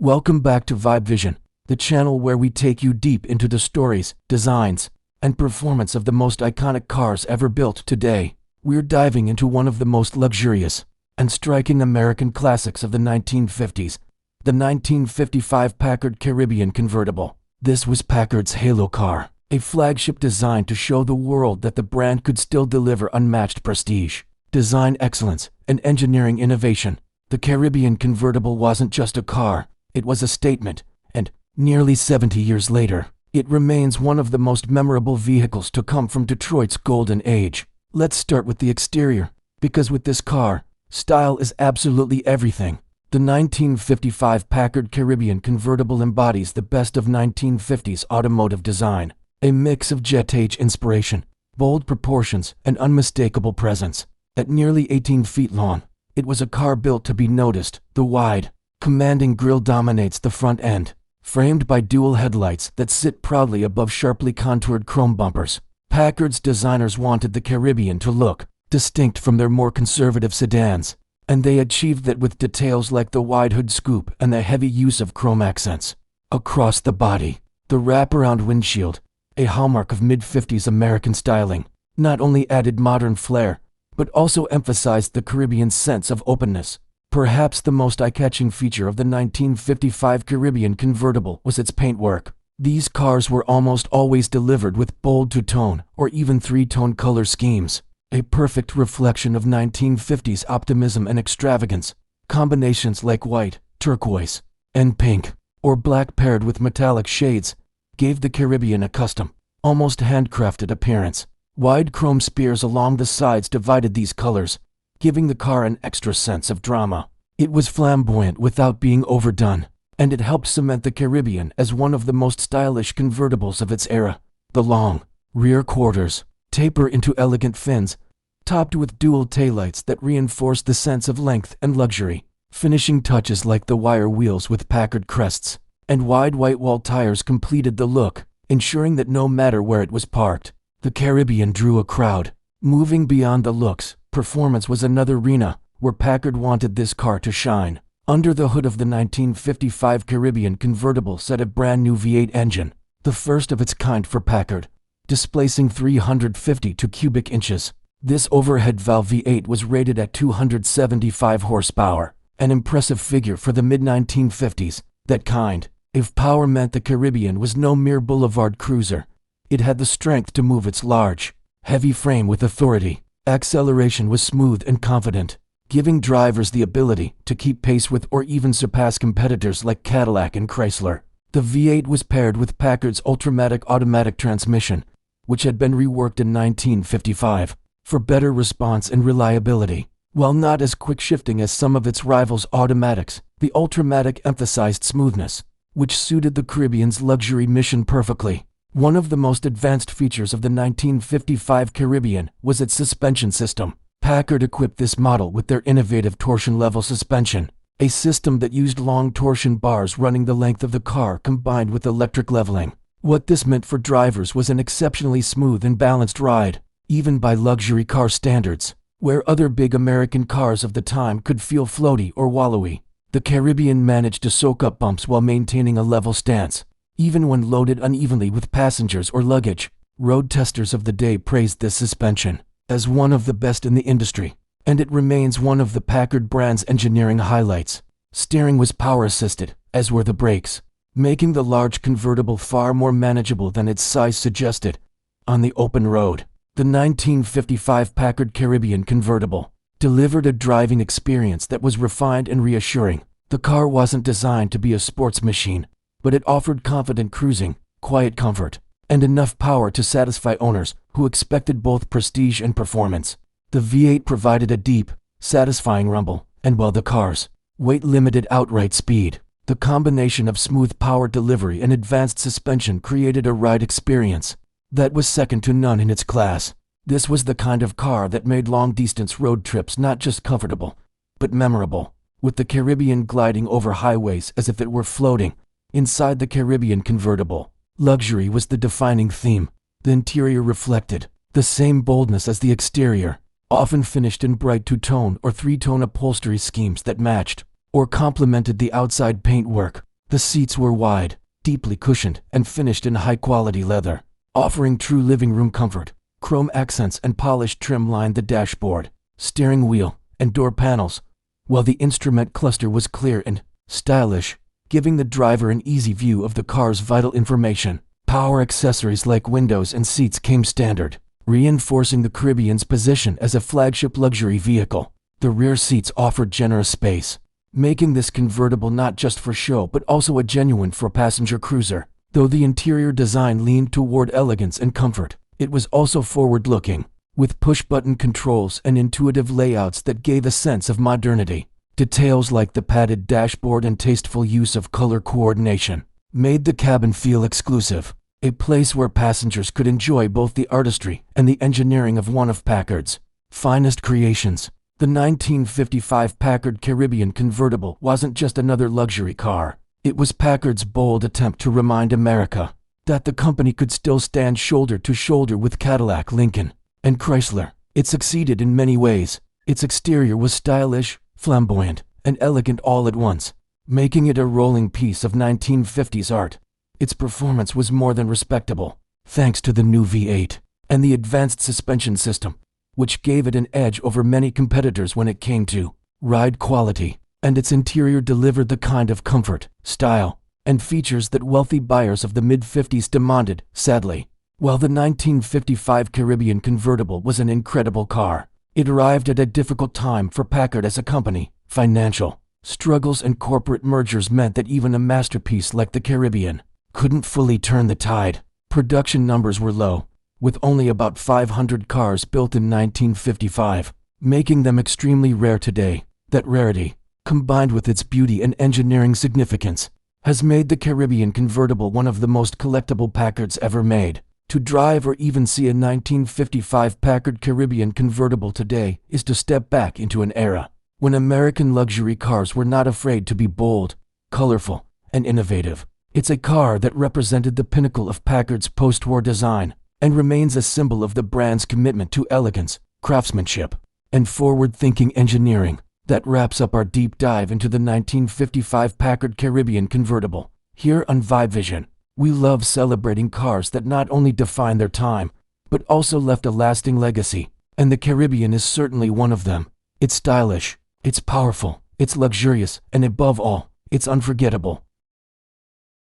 Welcome back to VibeVision, the channel where we take you deep into the stories, designs, and performance of the most iconic cars ever built. Today, we're diving into one of the most luxurious and striking American classics of the 1950s, the 1955 Packard Caribbean Convertible. This was Packard's halo car, a flagship designed to show the world that the brand could still deliver unmatched prestige, design excellence, and engineering innovation. The Caribbean Convertible wasn't just a car, it was a statement, and, nearly 70 years later, it remains one of the most memorable vehicles to come from Detroit's golden age. Let's start with the exterior, because with this car, style is absolutely everything. The 1955 Packard Caribbean Convertible embodies the best of 1950s automotive design, a mix of jet-age inspiration, bold proportions, and unmistakable presence. At nearly 18 feet long, it was a car built to be noticed. The wide, commanding grille dominates the front end, framed by dual headlights that sit proudly above sharply contoured chrome bumpers. Packard's designers wanted the Caribbean to look distinct from their more conservative sedans, and they achieved that with details like the wide hood scoop and the heavy use of chrome accents. Across the body, the wraparound windshield, a hallmark of mid-50s American styling, not only added modern flair, but also emphasized the Caribbean sense of openness. Perhaps the most eye-catching feature of the 1955 Caribbean Convertible was its paintwork. These cars were almost always delivered with bold two-tone or even three-tone color schemes, a perfect reflection of 1950s optimism and extravagance. Combinations like white, turquoise, and pink, or black paired with metallic shades, gave the Caribbean a custom, almost handcrafted appearance. Wide chrome spears along the sides divided these colors, giving the car an extra sense of drama. It was flamboyant without being overdone, and it helped cement the Caribbean as one of the most stylish convertibles of its era. The long rear quarters taper into elegant fins, topped with dual taillights that reinforce the sense of length and luxury. Finishing touches like the wire wheels with Packard crests and wide white wall tires completed the look, ensuring that no matter where it was parked, the Caribbean drew a crowd. Moving beyond the looks, performance was another arena where Packard wanted this car to shine. Under the hood of the 1955 Caribbean Convertible sat a brand new V8 engine, the first of its kind for Packard, displacing 352 cubic inches. This overhead valve V8 was rated at 275 horsepower, an impressive figure for the mid-1950s. That kind, if power meant the Caribbean was no mere boulevard cruiser, it had the strength to move its large, heavy frame with authority. Acceleration was smooth and confident, giving drivers the ability to keep pace with or even surpass competitors like Cadillac and Chrysler. The V8 was paired with Packard's Ultramatic automatic transmission, which had been reworked in 1955 for better response and reliability. While not as quick-shifting as some of its rivals' automatics, the Ultramatic emphasized smoothness, which suited the Caribbean's luxury mission perfectly. One of the most advanced features of the 1955 Caribbean was its suspension system. Packard equipped this model with their innovative torsion-level suspension, a system that used long torsion bars running the length of the car combined with electric leveling. What this meant for drivers was an exceptionally smooth and balanced ride, even by luxury car standards, where other big American cars of the time could feel floaty or wallowy. The Caribbean managed to soak up bumps while maintaining a level stance, even when loaded unevenly with passengers or luggage. Road testers of the day praised this suspension as one of the best in the industry, and it remains one of the Packard brand's engineering highlights. Steering was power-assisted, as were the brakes, making the large convertible far more manageable than its size suggested. On the open road, the 1955 Packard Caribbean Convertible delivered a driving experience that was refined and reassuring. The car wasn't designed to be a sports machine, but it offered confident cruising, quiet comfort, and enough power to satisfy owners who expected both prestige and performance. The V8 provided a deep, satisfying rumble, and while the car's weight limited outright speed, the combination of smooth power delivery and advanced suspension created a ride experience that was second to none in its class. This was the kind of car that made long-distance road trips not just comfortable, but memorable. With the Caribbean gliding over highways as if it were floating inside the Caribbean Convertible, luxury was the defining theme. The interior reflected the same boldness as the exterior, often finished in bright two-tone or three-tone upholstery schemes that matched or complemented the outside paintwork. The seats were wide, deeply cushioned, and finished in high-quality leather, offering true living room comfort. Chrome accents and polished trim lined the dashboard, steering wheel, and door panels, while the instrument cluster was clear and stylish, giving the driver an easy view of the car's vital information. Power accessories like windows and seats came standard, reinforcing the Caribbean's position as a flagship luxury vehicle. The rear seats offered generous space, making this convertible not just for show but also a genuine four-passenger cruiser. Though the interior design leaned toward elegance and comfort, it was also forward-looking, with push-button controls and intuitive layouts that gave a sense of modernity. Details like the padded dashboard and tasteful use of color coordination made the cabin feel exclusive, a place where passengers could enjoy both the artistry and the engineering of one of Packard's finest creations. The 1955 Packard Caribbean Convertible wasn't just another luxury car. It was Packard's bold attempt to remind America that the company could still stand shoulder to shoulder with Cadillac, Lincoln, and Chrysler. It succeeded in many ways. Its exterior was stylish, flamboyant, and elegant all at once, making it a rolling piece of 1950s art. Its performance was more than respectable, thanks to the new V8 and the advanced suspension system, which gave it an edge over many competitors when it came to ride quality, and its interior delivered the kind of comfort, style, and features that wealthy buyers of the mid-50s demanded. Sadly, while the 1955 Caribbean Convertible was an incredible car, it arrived at a difficult time for Packard as a company. Financial struggles and corporate mergers meant that even a masterpiece like the Caribbean couldn't fully turn the tide. Production numbers were low, with only about 500 cars built in 1955, making them extremely rare today. That rarity, combined with its beauty and engineering significance, has made the Caribbean Convertible one of the most collectible Packards ever made. To drive or even see a 1955 Packard Caribbean Convertible today is to step back into an era when American luxury cars were not afraid to be bold, colorful, and innovative. It's a car that represented the pinnacle of Packard's post-war design and remains a symbol of the brand's commitment to elegance, craftsmanship, and forward-thinking engineering. That wraps up our deep dive into the 1955 Packard Caribbean Convertible. Here on VibeVision, we love celebrating cars that not only define their time, but also left a lasting legacy, and the Caribbean is certainly one of them. It's stylish, it's powerful, it's luxurious, and above all, it's unforgettable.